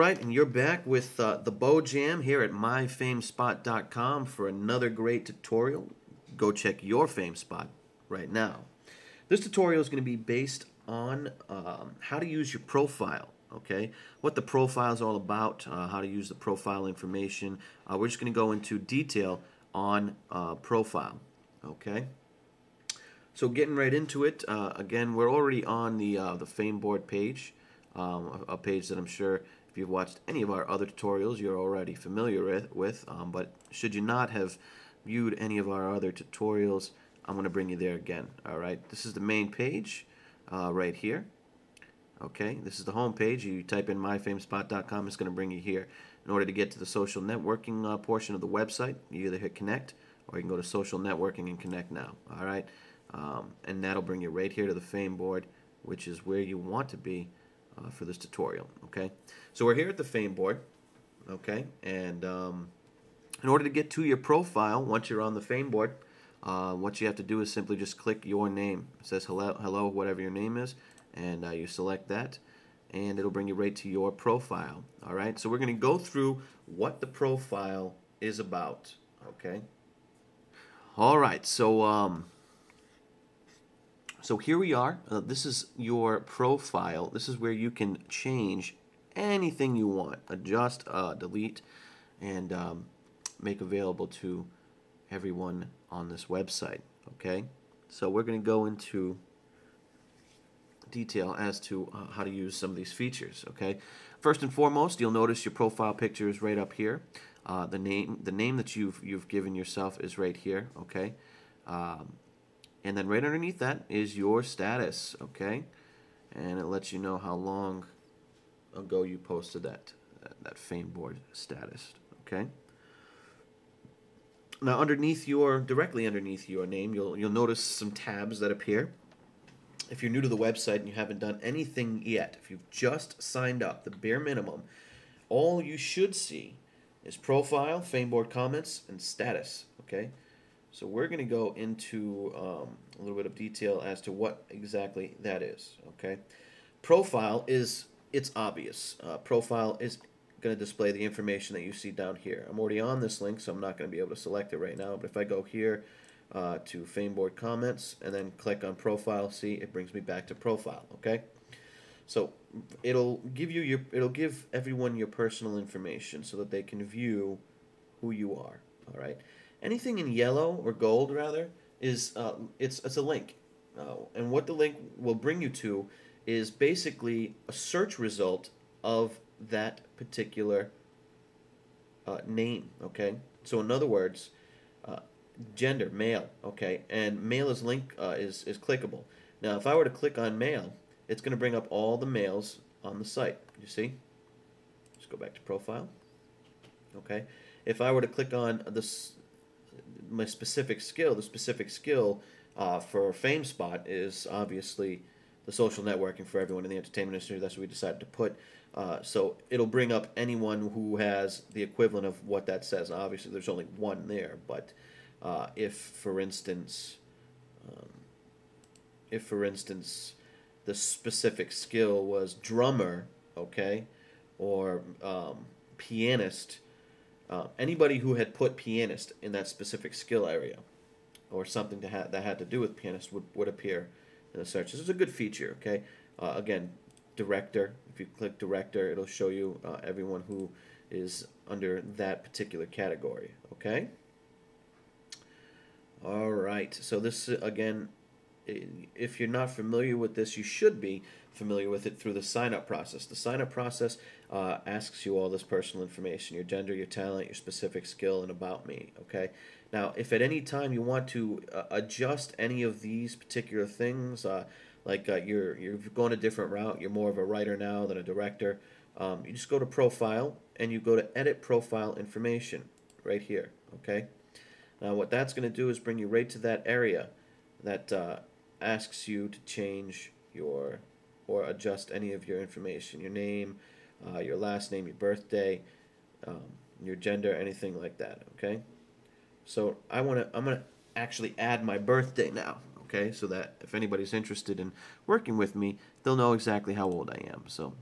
Alright, and you're back with the Bow Jam here at myfamespot.com for another great tutorial. Go check your FameSpot right now. This tutorial is going to be based on how to use your profile, okay? What the profile is all about, how to use the profile information. We're just going to go into detail on profile, okay? So getting right into it, again, we're already on the FameBoard page, a page that I'm sure if you've watched any of our other tutorials you're already familiar with, but should you not have viewed any of our other tutorials, I'm going to bring you there again. Alright, this is the main page right here. Okay, this is the home page. You type in myfamespot.com, it's going to bring you here. In order to get to the social networking portion of the website, you either hit connect or you can go to social networking and connect now. Alright, and that'll bring you right here to the Fame board, which is where you want to be for this tutorial. Okay, so we're here at the Fame board. Okay, and in order to get to your profile, once you're on the Fame board, what you have to do is simply just click your name. It says hello, whatever your name is, and you select that, and it'll bring you right to your profile. Alright, so we're going to go through what the profile is about. Okay, alright, so here we are. This is your profile. This is where you can change anything you want, adjust, delete, and make available to everyone on this website. Okay, so we're going to go into detail as to how to use some of these features. Okay, first and foremost, you'll notice your profile picture is right up here. The name that you've given yourself is right here. Okay. And then right underneath that is your status, okay? And it lets you know how long ago you posted that Fame board status, okay? Now directly underneath your name, you'll notice some tabs that appear. If you're new to the website and you haven't done anything yet, if you've just signed up, the bare minimum, all you should see is profile, Fame board comments, and status, okay? So we're going to go into a little bit of detail as to what exactly that is. Okay, profile it's obvious. Profile is going to display the information that you see down here. I'm already on this link, so I'm not going to be able to select it right now. But if I go here to FameBoard comments and then click on profile, see, it brings me back to profile. Okay, so it'll give everyone your personal information so that they can view who you are. All right. Anything in yellow or gold, rather, is it's a link, and what the link will bring you to is basically a search result of that particular name. Okay, so in other words, gender, male. Okay, and male is clickable. Now, if I were to click on male, it's going to bring up all the males on the site. You see? Let's go back to profile. Okay, if I were to click on my specific skill, the specific skill for FameSpot is obviously the social networking for everyone in the entertainment industry. That's what we decided to put. So it'll bring up anyone who has the equivalent of what that says. Now, obviously, there's only one there, but if, for instance, the specific skill was drummer, okay, or pianist. Anybody who had put pianist in that specific skill area or something that had to do with pianist would appear in the search. This is a good feature, okay? Again, director. If you click director, it'll show you everyone who is under that particular category, okay? All right. So this, again, if you're not familiar with this, you should be familiar with it through the sign-up process. The sign-up process asks you all this personal information, your gender, your talent, your specific skill, and about me. Okay. Now, if at any time you want to adjust any of these particular things, like you're going a different route, you're more of a writer now than a director, you just go to Profile and you go to Edit Profile Information right here. Okay. Now, what that's going to do is bring you right to that area that asks you to change your or adjust any of your information, your name, your last name, your birthday, your gender, anything like that. Okay, so I'm gonna actually add my birthday now. Okay, so that if anybody's interested in working with me, they'll know exactly how old I am. So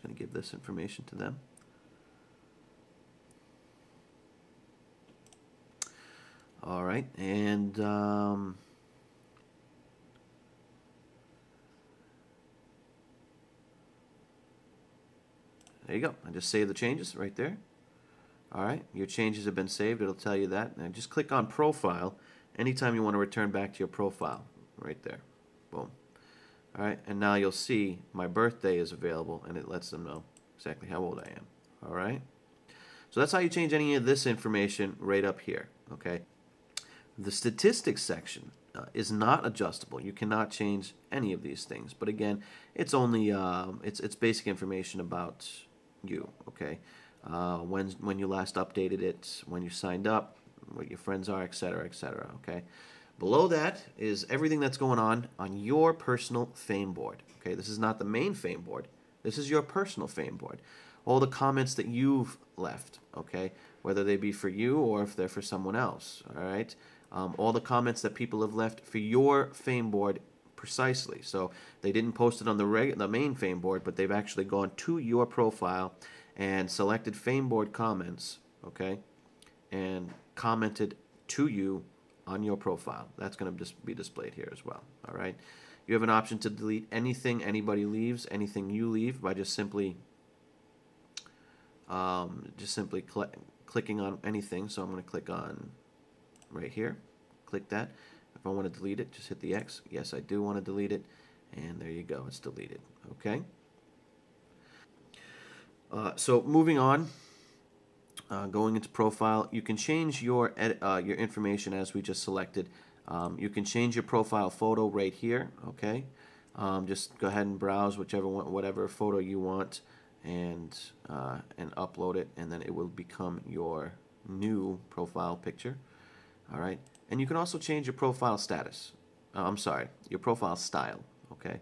going to give this information to them. All right, and there you go. I just saved the changes right there. All right, your changes have been saved. It'll tell you that. Now just click on Profile anytime you want to return back to your profile. Right there. Boom. All right, and now you'll see my birthday is available, and it lets them know exactly how old I am. All right. So that's how you change any of this information right up here. Okay. The statistics section is not adjustable. You cannot change any of these things. But again, it's only it's basic information about you. Okay. When you last updated it, when you signed up, what your friends are, etc., etc. Okay. Below that is everything that's going on your personal Fame board. Okay, this is not the main Fame board. This is your personal Fame board. All the comments that you've left. Okay, whether they be for you or if they're for someone else. All right, all the comments that people have left for your Fame board precisely. So they didn't post it on the main Fame board, but they've actually gone to your profile and selected Fame board comments. Okay, and commented to you on your profile. That's going to just be displayed here as well. All right. You have an option to delete anything anybody leaves, anything you leave, by just simply clicking on anything. So I'm going to click on right here. Click that. If I want to delete it, just hit the X. Yes, I do want to delete it, and there you go. It's deleted. Okay. So moving on. Going into profile, you can change your information as we just selected. You can change your profile photo right here. Okay, just go ahead and browse whatever photo you want, and upload it, and then it will become your new profile picture. All right, and you can also change your profile status. I'm sorry, your profile style. Okay,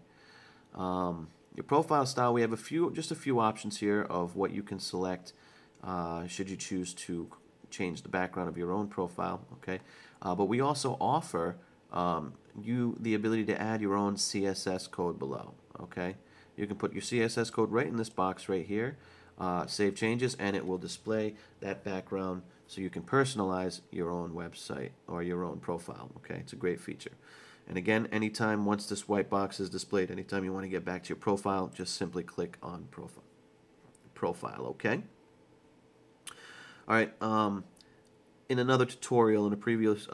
your profile style. We have just a few options here of what you can select. Should you choose to change the background of your own profile, okay? But we also offer you the ability to add your own CSS code below, okay? You can put your CSS code right in this box right here, save changes, and it will display that background so you can personalize your own website or your own profile, okay? It's a great feature. And again, anytime once this white box is displayed, anytime you want to get back to your profile, just simply click on profile, okay? All right. In another tutorial, in a previous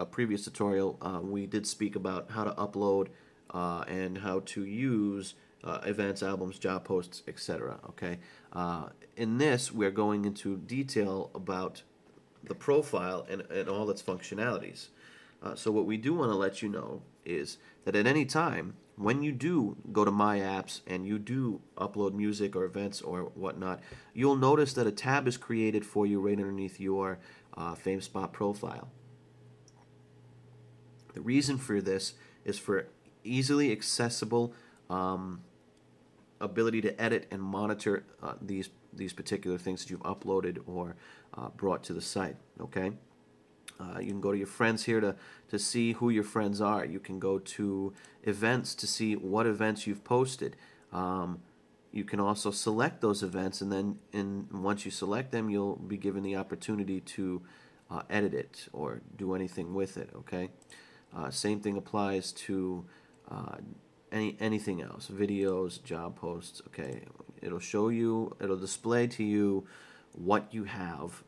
tutorial, we did speak about how to upload and how to use events, albums, job posts, etc. Okay. In this, we're going into detail about the profile and all its functionalities. So what we do want to let you know is that at any time, when you do go to My Apps and you do upload music or events or whatnot, you'll notice that a tab is created for you right underneath your FameSpot profile. The reason for this is for easily accessible ability to edit and monitor these particular things that you've uploaded or brought to the site. Okay. You can go to your friends here to see who your friends are. You can go to events to see what events you've posted. You can also select those events, and then once you select them, you'll be given the opportunity to edit it or do anything with it. Okay. Same thing applies to anything else, videos, job posts. Okay. It'll show you, it'll display to you what you have.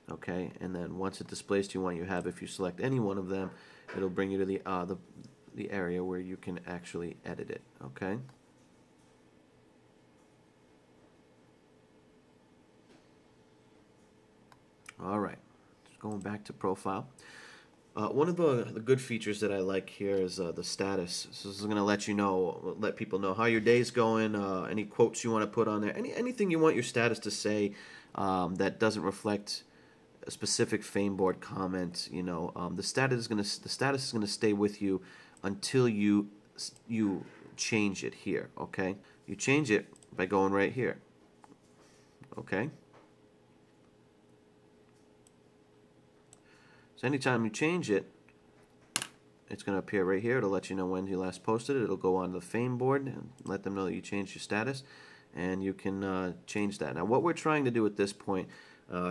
Okay, and then once it displays to you what you have, if you select any one of them, it'll bring you to the area where you can actually edit it. Okay. All right, just going back to profile. One of the good features that I like here is the status. So this is going to let people know how your day's going, any quotes you want to put on there, anything you want your status to say that doesn't reflect a specific Fame board comment. You know, the status is going to stay with you until you change it here. Okay, you change it by going right here. Okay. So anytime you change it, it's going to appear right here. It'll let you know when you last posted it. It'll go on the Fame board and let them know that you changed your status. and you can change that. Now, what we're trying to do at this point,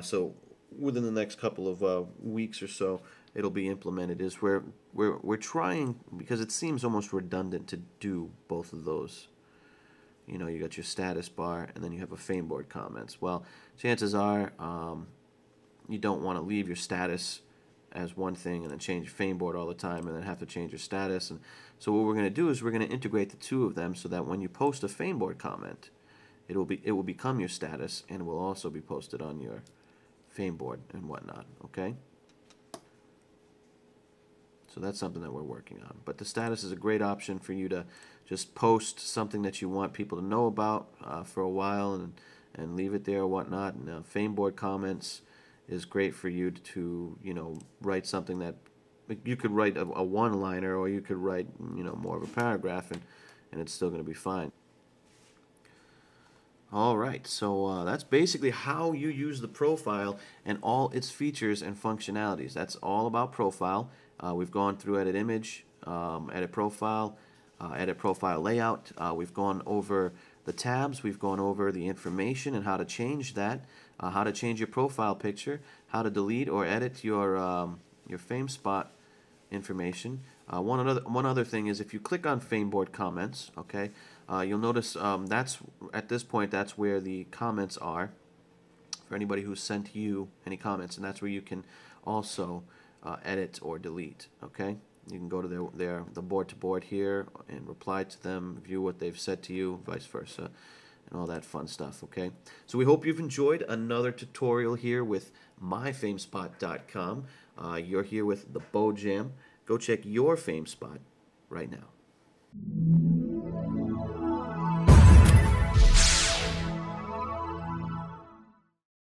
so within the next couple of weeks or so, it'll be implemented, is we're trying, because it seems almost redundant to do both of those. You know, you got your status bar, and then you have a FameBoard comments. Well, chances are you don't want to leave your status as one thing and then change your FameBoard all the time and then have to change your status. And so what we're going to do is we're going to integrate the two of them so that when you post a FameBoard comment, it will become your status, and it will also be posted on your FameBoard and whatnot. Okay. So that's something that we're working on. But the status is a great option for you to just post something that you want people to know about for a while and leave it there or whatnot. And FameBoard comments is great for you to, you know, write something that you could write a one-liner, or you could write, you know, more of a paragraph, and it's still going to be fine. All right, so that's basically how you use the profile and all its features and functionalities. That's all about profile. We've gone through edit image, edit profile layout. We've gone over the tabs. We've gone over the information and how to change that, how to change your profile picture, how to delete or edit your FameSpot information. One other thing is, if you click on FameBoard comments, okay, you'll notice that's at this point that's where the comments are for anybody who sent you any comments, and that's where you can also edit or delete. Okay, you can go to the board to board here and reply to them, view what they've said to you, vice versa, and all that fun stuff. Okay, so we hope you've enjoyed another tutorial here with myfamespot.com. You're here with the Bo Jam. Go check your FameSpot right now.